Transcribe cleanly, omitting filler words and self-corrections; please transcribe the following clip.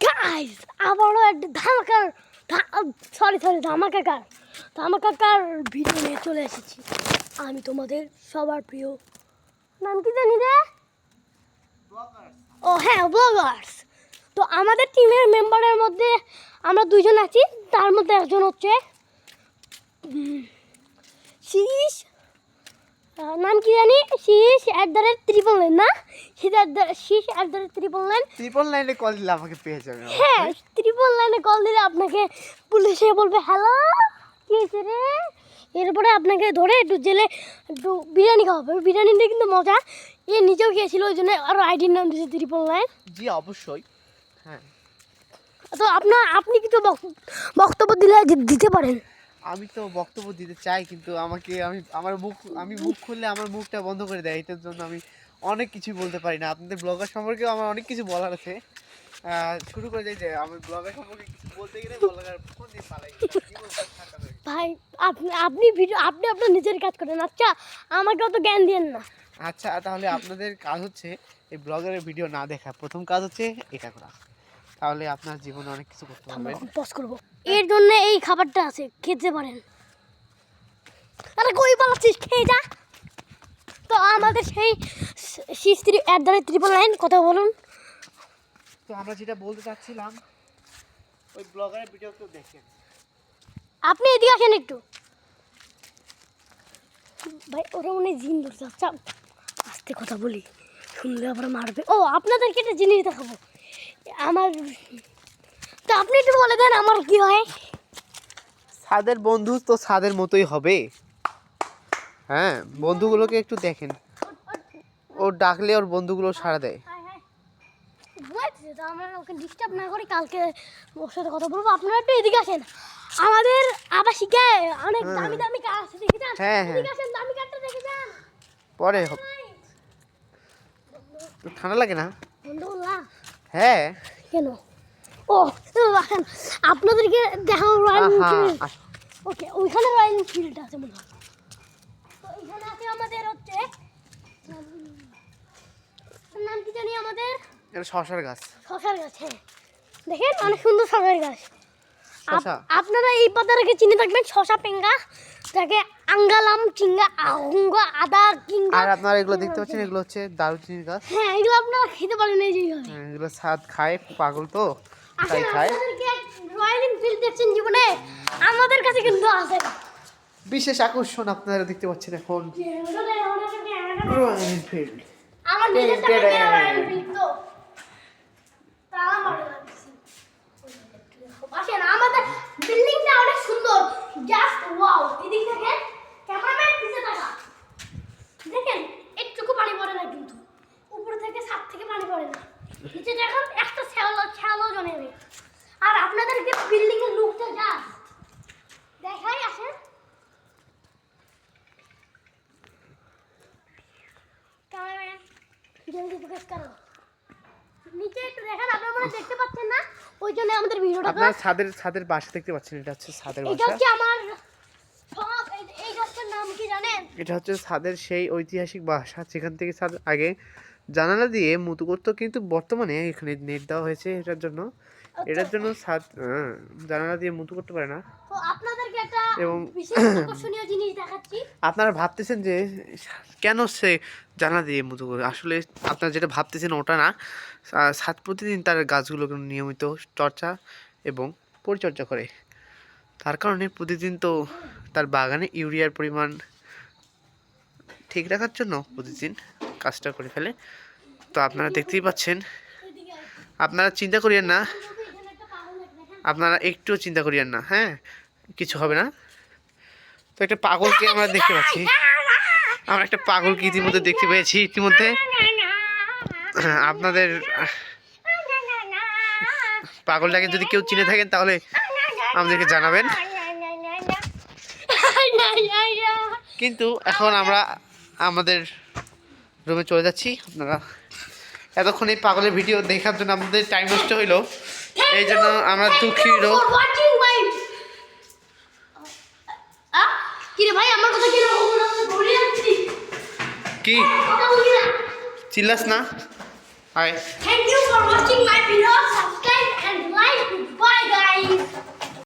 Guys আবারও একটা ধামাকার video নিয়ে চলে এসেছি। আমি তোমাদের সবার প্রিয়, নাম কি জানি রে? ও হ্যাঁ, ব্লগার্স। তো আমাদের টিমের মেম্বারের মধ্যে আমরা দুইজন আছি, তার মধ্যে একজন হচ্ছে শীষ, নাম কি জানি, শীষ @999 না, শীষ @999 কল দিলে আমাকে পেয়ে যাবে। হ্যাঁ, 999 কল দিলে আপনাকে পুলিশে বলবে হ্যালো কি হয়েছে রে, এরপরে আপনাকে ধরে একটু জেলে একটু বিরিয়ানি খাওয়াবে। বিরিয়ানিটা কিন্তু মজা, এ নিজেও খেয়েছিল, ওই জন্য আরও আইডির নাম দিয়েছে 999। জি অবশ্যই। হ্যাঁ, তো আপনি কিছু বক্তব্য দিতে পারেন। আমি তো বক্তব্য দিতে চাই, কিন্তু আমি মুখ খুললে আমার মুখটা বন্ধ করে দেয়। এটার জন্য আমি অনেক কিছু বলতে পারি না। আপনাদের ব্লগার সম্পর্কেও আমার অনেক কিছু বলার আছে। শুরু করে যাই যে আমি ব্লগার সম্পর্কে কিছু বলতে গেলে ব্লগার ফোন দিয়ে পালাই। ভাই আপনি আপনার নিজের কাজ করেন, আচ্ছা আমাকে অত জ্ঞান দিয়েন না। আচ্ছা, তাহলে আপনাদের কাজ হচ্ছে এই ব্লগারের ভিডিও না দেখা, প্রথম কাজ হচ্ছে এটা করা, তাহলে আপনার জীবনে অনেক কিছু করতে পারবেন। পজ করব, এর জন্য এই খাবারটা আছে, খেতে পারেন। আরে কই পালাচ্ছিস, খেয়ে যা। তো আমাদের সেই @999 কথা বলুন। তো আমরা যেটা বলতে চাচ্ছিলাম, ওই ব্লগারের ভিডিও কেউ দেখেন। আপনি এদিকে আসেন একটু। ভাই ওরা মনে জিন ধরছে, আচ্ছা আস্তে কথা বলি, শুনলে আবার মারবে। ও আপনাদেরকে একটা জিনিস দেখাবো আমার, তো আপনি একটু বলে দেন আমার কি হয়। সাদের বন্ধু তো সাদের মতোই হবে। হ্যাঁ, বন্ধুগুলোকে একটু দেখেন, ও ডাকলে ওর বন্ধুগুলো সাড়া দেয়। তো আমরা ওকে ডিস্টার্ব না করি, কালকে ওর সাথে কথা বলবো। আপনারা একটু এদিকে আসেন, আমাদের আবাসিকায় অনেক দামি দামি কার আছে, দেখে যান। হ্যাঁ হ্যাঁ, এদিকে আসেন, দামি কারটা দেখে যান। পরে তো ঠান্ডা লাগে না? বন্ধু না হ্যাঁ, কেন? ও আসেন, আপনাদেরকে দেখাবো রয়্যাল এনফিল্ড। ওকে, ওইখানে রয়্যাল এনফিল্ড আছে মনে হয়। তো এখানে আছে আমাদের হচ্ছে নাম কি জানি আমাদের, এটা শশার গাছ। শশার গাছ। হ্যাঁ দেখেন, অনেক সুন্দর শশার গাছ। শশা আপনারা এই পাতাটাকে চিনে থাকবেন, শশা পেঙ্গা, যাকে আঙ্গালাম চিঙ্গা আহুঙ্গা আদা কিঙ্গা। আর আপনারা এগুলো দেখতে পাচ্ছেন, এগুলো হচ্ছে দারুচিনির গাছ। হ্যাঁ, এগুলো আপনারা খেতে পারেন এই যেভাবে। এগুলো স্বাদ খায়, পাগল তো তাই খায়। রয়্যাল এনফিল্ড দেখছেন জীবনে, আমাদের কাছে কিন্তু আছে বিশেষ আকর্ষণ আপনারা দেখতে পাচ্ছেন এখন রয়্যাল এনফিল্ড। আমার নিজের টাকা কেনা রয়্যাল এনফিল্ড। তো তারা ভালো লাগছে। আসেন, আমাদের বিল্ডিংটা অনেক সুন্দর, জাস্ট ওয়াও। এদিক থেকে ক্যামেরাম্যান পিছে থাকা দেখেন, একটুকু পানি পড়ে না, কিন্তু উপরে থেকে ছাদ থেকে পানি পড়ে না, নিচে দেখেন একটা ছালো জমে নেই। আর আপনাদেরকে বিল্ডিং এর লুকটা জাস্ট দেখাই। আসেন, ক্যামেরাম্যান জলদি ফোকাস করো, নিচে একটু দেখেন। আপনারা মনে দেখতে পাচ্ছেন না, ওই জন্য আমাদের ভিডিওটা। আপনারা ছাদের বাসা দেখতে পাচ্ছেন, এটা হচ্ছে ছাদের এটা বাসা। হচ্ছে আমার সব। এই গাছটার নাম কি জানেন? এটা হচ্ছে ছাদের সেই ঐতিহাসিক বাসা, যেখান থেকে ছাদ আগে জানালা দিয়ে মুতু করতো, কিন্তু বর্তমানে এখানে নেট দেওয়া হয়েছে এটার জন্য। এটার জন্য ছাদ জানালা দিয়ে মুতু করতে পারে না। তো আপনাদেরকে একটা এবং বিশেষ আকর্ষণীয় জিনিস দেখাচ্ছি। আপনারা ভাবতেছেন যে কেন সে জানালা দিয়ে মুতু করে, আসলে আপনারা যেটা ভাবতেছেন ওটা না। ছাদ প্রতিদিন তার গাছগুলোকে নিয়মিত চর্চা এবং পরিচর্যা করে, তার কারণে প্রতিদিন তো তার বাগানে ইউরিয়ার পরিমাণ ঠিক রাখার জন্য প্রতিদিন কাজটা করে ফেলে। তো আপনারা দেখতেই পাচ্ছেন, আপনারা চিন্তা করিয়েন না, আপনারা একটুও চিন্তা করিয়েন না। হ্যাঁ, কিছু হবে না। তো একটা পাগলকে আমরা দেখতে পাচ্ছি, আমরা একটা পাগলকে ইতিমধ্যে দেখতে পেয়েছি ইতিমধ্যে। আপনাদের পাগলটাকে যদি কেউ চিনে থাকেন তাহলে আমাদেরকে জানাবেন। কিন্তু এখন আমরা আমাদের রুমে চলে যাচ্ছি। আপনারা এতক্ষণ এই পাগলের ভিডিও দেখার জন্য আমাদের টাইম নষ্ট হইলো, এই জন্য আমরা দুঃখিত। কি চিল্লাস না? Hi, thank you for watching my video.